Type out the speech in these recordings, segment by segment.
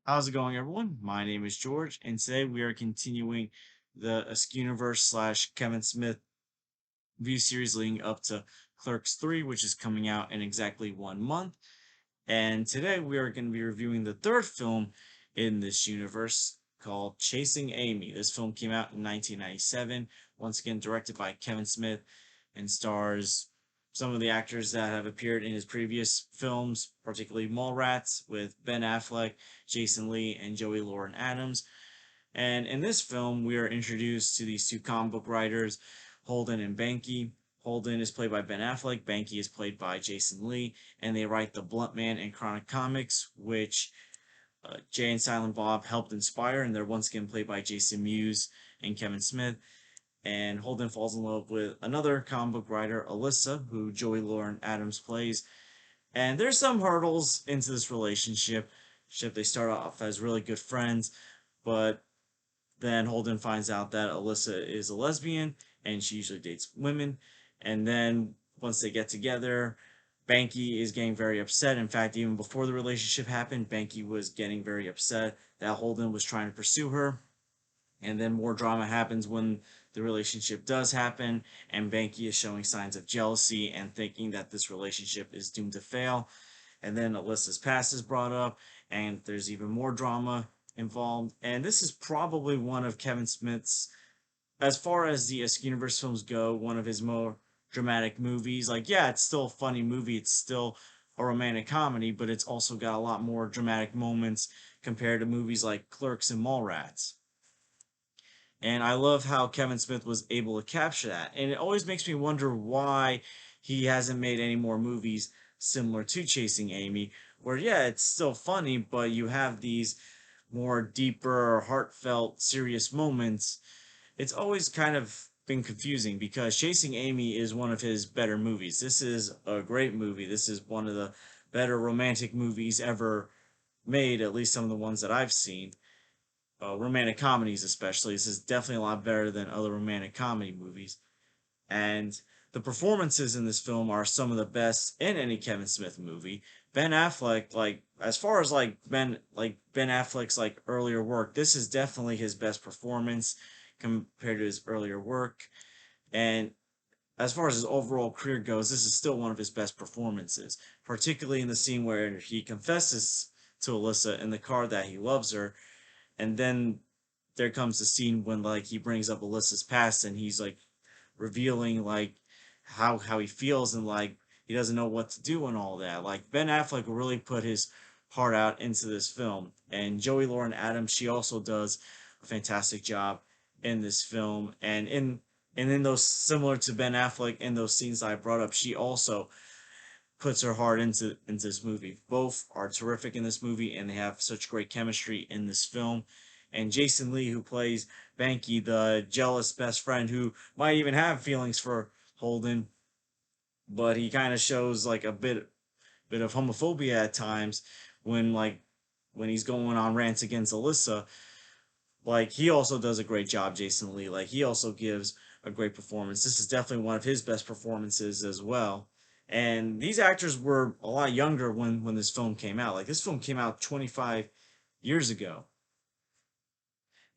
How's it going, everyone? My name is George, and today we are continuing the Askewniverse slash Kevin Smith view series leading up to Clerks 3, which is coming out in exactly 1 month. And today we are going to be reviewing the third film in this universe called Chasing Amy. This film came out in 1997, once again directed by Kevin Smith, and stars some of the actors that have appeared in his previous films, particularly Mallrats with Ben Affleck, Jason Lee, and Joey Lauren Adams. And in this film, we are introduced to these two comic book writers, Holden and Banky. Holden is played by Ben Affleck, Banky is played by Jason Lee, and they write the Blunt Man and Chronic comics, which Jay and Silent Bob helped inspire, and they're once again played by Jason Mewes and Kevin Smith. And Holden falls in love with another comic book writer, Alyssa, who Joey Lauren Adams plays. And there's some hurdles into this relationship. They start off as really good friends, but then Holden finds out that Alyssa is a lesbian and she usually dates women. And then once they get together, Banky is getting very upset. In fact, even before the relationship happened, Banky was getting very upset that Holden was trying to pursue her. And then more drama happens when the relationship does happen, and Banky is showing signs of jealousy and thinking that this relationship is doomed to fail. And then Alyssa's past is brought up, and there's even more drama involved. And this is probably one of Kevin Smith's, as far as the Universe films go, one of his more dramatic movies. Like, yeah, it's still a funny movie, it's still a romantic comedy, but it's also got a lot more dramatic moments compared to movies like Clerks and Mallrats. And I love how Kevin Smith was able to capture that. And it always makes me wonder why he hasn't made any more movies similar to Chasing Amy, where, yeah, it's still funny, but you have these more deeper, heartfelt, serious moments. It's always kind of been confusing because Chasing Amy is one of his better movies. This is a great movie. This is one of the better romantic movies ever made, at least some of the ones that I've seen, romantic comedies especially. This is definitely a lot better than other romantic comedy movies. And the performances in this film are some of the best in any Kevin Smith movie. Ben Affleck, like as far as Ben Affleck's like earlier work, this is definitely his best performance compared to his earlier work. And as far as his overall career goes, this is still one of his best performances, particularly in the scene where he confesses to Alyssa in the car that he loves her, and then there comes the scene when like he brings up Alyssa's past and he's like revealing like how he feels and like he doesn't know what to do and all that. Like Ben Affleck really put his heart out into this film, and Joey Lauren Adams, she also does a fantastic job in this film. And in those, similar to Ben Affleck, in those scenes that I brought up, she also puts her heart into this movie. Both are terrific in this movie, and they have such great chemistry in this film. And Jason Lee, who plays Banky, the jealous best friend who might even have feelings for Holden, but he kind of shows like a bit of homophobia at times when when he's going on rants against Alyssa. Like he also does a great job, Jason Lee. Like he also gives a great performance. This is definitely one of his best performances as well. And these actors were a lot younger when this film came out. Like this film came out 25 years ago.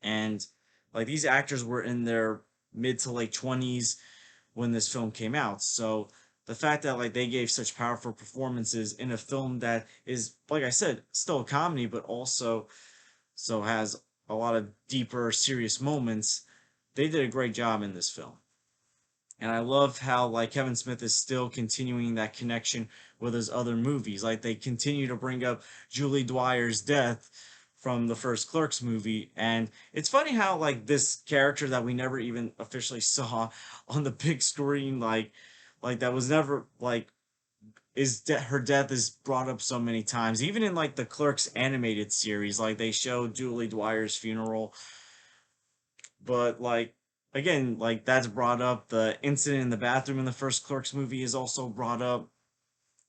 And like these actors were in their mid to late 20s when this film came out. So the fact that like they gave such powerful performances in a film that is, like I said, still a comedy, but also has a lot of deeper, serious moments. They did a great job in this film. And I love how like Kevin Smith is still continuing that connection with his other movies. Like they continue to bring up Julie Dwyer's death from the first Clerks movie, and it's funny how like this character that we never even officially saw on the big screen, like that was never like her death is brought up so many times, even in like the Clerks animated series. Like they show Julie Dwyer's funeral, but like again, like that's brought up. The incident in the bathroom in the first Clerks movie is also brought up.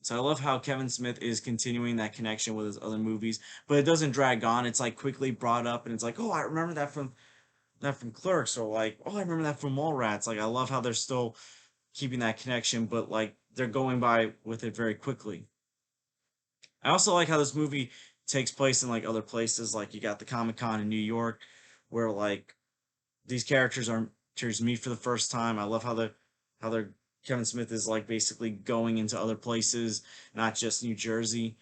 So I love how Kevin Smith is continuing that connection with his other movies, but it doesn't drag on. It's like quickly brought up, and it's like, oh, I remember that from Clerks, or like, oh, I remember that from Mallrats. Like I love how they're still keeping that connection, but like they're going by with it very quickly. I also like how this movie takes place in like other places. Like you got the Comic-Con in New York, where like these characters meet for the first time. I love how they're Kevin Smith is like basically going into other places, not just New Jersey.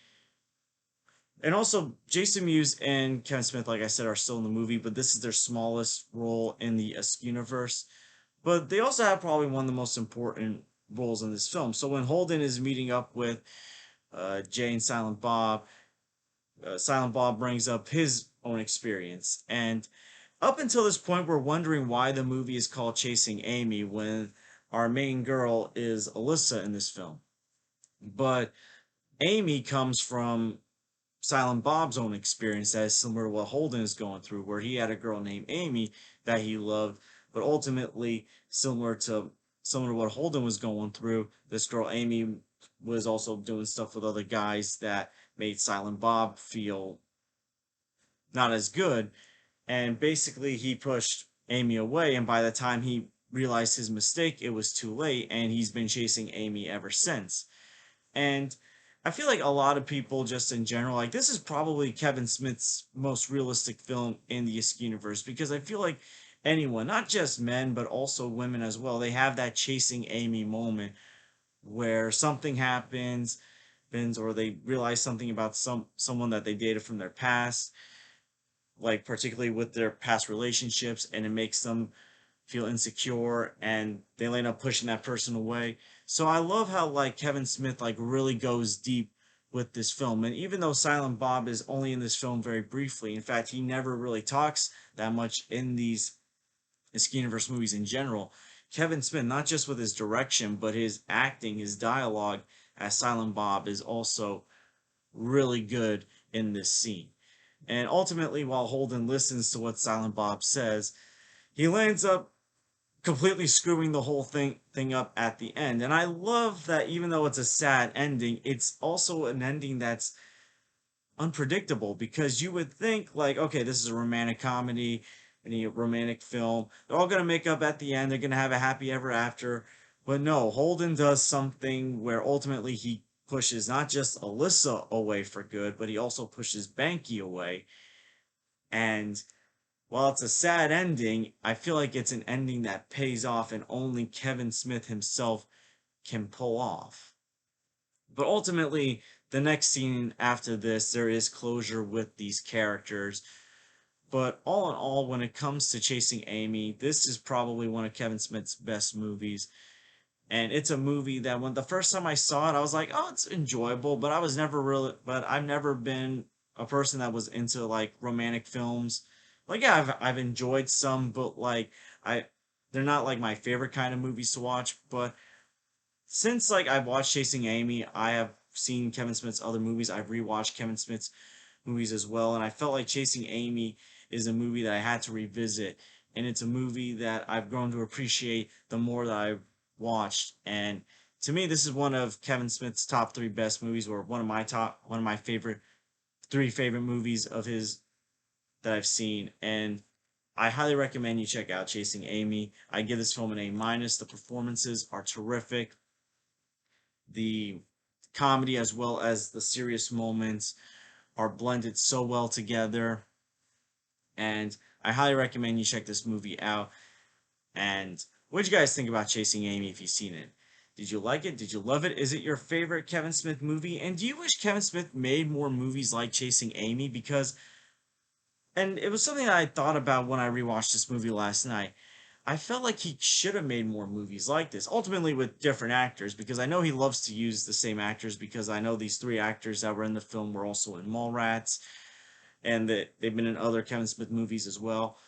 And also, Jason Mewes and Kevin Smith, like I said, are still in the movie, but this is their smallest role in the universe. But they also have probably one of the most important roles in this film. So when Holden is meeting up with Jay and Silent Bob, Silent Bob brings up his own experience. And up until this point, we're wondering why the movie is called Chasing Amy when our main girl is Alyssa in this film. But Amy comes from Silent Bob's own experience that is similar to what Holden is going through, where he had a girl named Amy that he loved, but ultimately similar to what Holden was going through. This girl Amy was also doing stuff with other guys that made Silent Bob feel not as good, and basically he pushed Amy away, and by the time he realized his mistake, it was too late, and he's been chasing Amy ever since. And I feel like a lot of people, just in general, like this is probably Kevin Smith's most realistic film in the Isk universe because I feel like anyone, not just men, but also women as well, they have that chasing Amy moment where something happens or they realize something about someone that they dated from their past, like particularly with their past relationships, and it makes them feel insecure and they end up pushing that person away. So I love how like Kevin Smith like really goes deep with this film. And even though Silent Bob is only in this film very briefly, in fact, he never really talks that much in these Isk Universe movies in general. Kevin Smith, not just with his direction, but his acting, his dialogue as Silent Bob is also really good in this scene. And ultimately, while Holden listens to what Silent Bob says, he lands up completely screwing the whole thing up at the end. And I love that even though it's a sad ending, it's also an ending that's unpredictable because you would think like, okay, this is a romantic comedy, any romantic film. They're all gonna make up at the end. They're gonna have a happy ever after. But no, Holden does something where ultimately he pushes not just Alyssa away for good, but he also pushes Banky away. And while it's a sad ending, I feel like it's an ending that pays off and only Kevin Smith himself can pull off. But ultimately, the next scene after this, there is closure with these characters. But all in all, when it comes to Chasing Amy, this is probably one of Kevin Smith's best movies. And it's a movie that when the first time I saw it, I was like, oh, it's enjoyable, but I've never been a person that was into like romantic films. Like, yeah, I've enjoyed some, but like, I, they're not like my favorite kind of movies to watch. But since like I've watched Chasing Amy, I have seen Kevin Smith's other movies. I've rewatched Kevin Smith's movies as well, and I felt like Chasing Amy is a movie that I had to revisit, and it's a movie that I've grown to appreciate the more that I've watched. And to me, this is one of Kevin Smith's top three best movies, or one of my favorite movies of his that I've seen, and I highly recommend you check out Chasing Amy. I give this film an A minus. The performances are terrific. The comedy as well as the serious moments are blended so well together. And I highly recommend you check this movie out. And what did you guys think about Chasing Amy if you've seen it? Did you like it? Did you love it? Is it your favorite Kevin Smith movie? And do you wish Kevin Smith made more movies like Chasing Amy? Because, and it was something that I thought about when I rewatched this movie last night. I felt like he should have made more movies like this, ultimately with different actors, because I know he loves to use the same actors, because I know these three actors that were in the film were also in Mallrats, and that they've been in other Kevin Smith movies as well.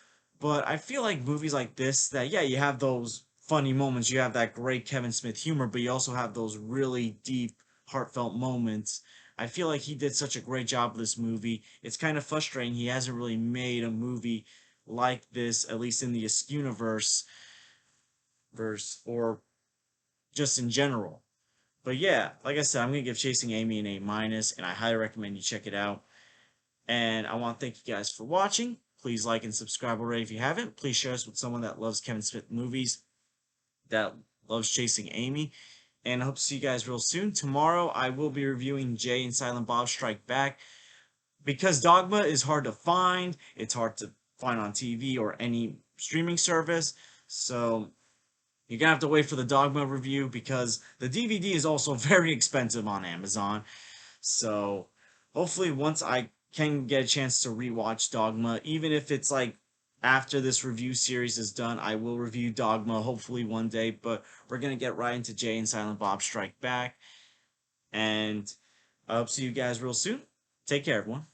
But I feel like movies like this, that yeah, you have those funny moments, you have that great Kevin Smith humor, but you also have those really deep, heartfelt moments. I feel like he did such a great job with this movie. It's kind of frustrating he hasn't really made a movie like this, at least in the Universe, or just in general. But yeah, like I said, I'm gonna give Chasing Amy an A minus, and I highly recommend you check it out. And I want to thank you guys for watching. Please like and subscribe already if you haven't. Please share us with someone that loves Kevin Smith movies, that loves Chasing Amy. And I hope to see you guys real soon. Tomorrow I will be reviewing Jay and Silent Bob Strike Back. because Dogma is hard to find, it's hard to find on TV or any streaming service. So you're gonna have to wait for the Dogma review because the DVD is also very expensive on Amazon. So hopefully, once I can get a chance to rewatch Dogma, even if it's like after this review series is done, I will review Dogma hopefully one day. But we're gonna get right into Jay and Silent Bob Strike Back, and I hope to see you guys real soon. Take care, everyone.